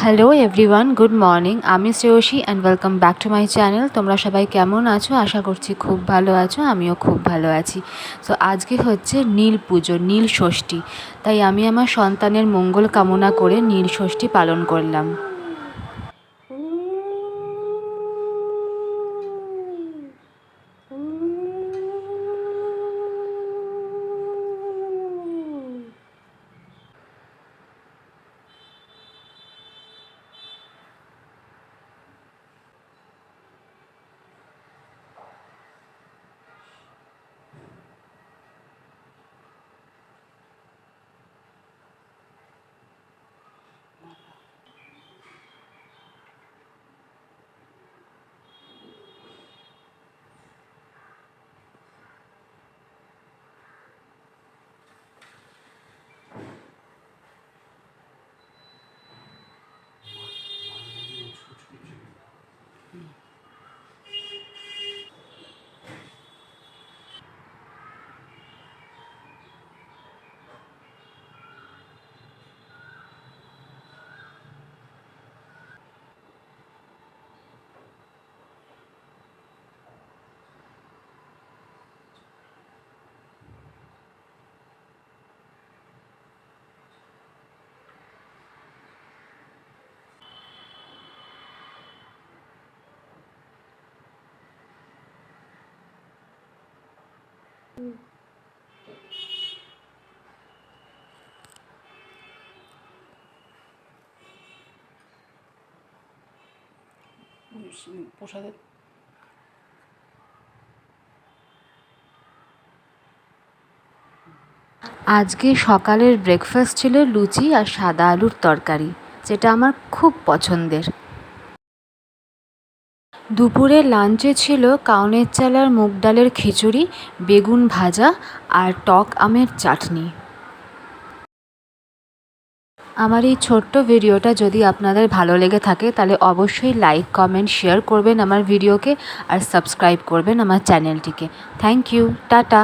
Hello everyone, good morning. আমি Shreyasi and welcome back to my channel. তোমরা সবাই কেমন আছো? আশা করছি খুব ভালো আছো, আমিও খুব ভালো আছি। সো আজকে হচ্ছে নীল পুজো, নীল ষষ্ঠী। তাই আমি আমার সন্তানের মঙ্গল কামনা করে নীল ষষ্ঠী পালন করলাম। প্রসাদের আজকে সকালের ব্রেকফাস্ট ছিল লুচি আর সাদা আলুর তরকারি, যেটা আমার খুব পছন্দের। দুপুরে লাঞ্চে ছিল কাউনের চাল আর মুগ ডালের খিচুড়ি, বেগুন ভাজা আর টক আমের চাটনি। আমার এই ছোট্ট ভিডিওটা যদি আপনাদের ভালো লেগে থাকে তাহলে অবশ্যই লাইক, কমেন্ট, শেয়ার করবেন আমার ভিডিওকে আর সাবস্ক্রাইব করবেন আমার চ্যানেলটিকে। Thank you, tata.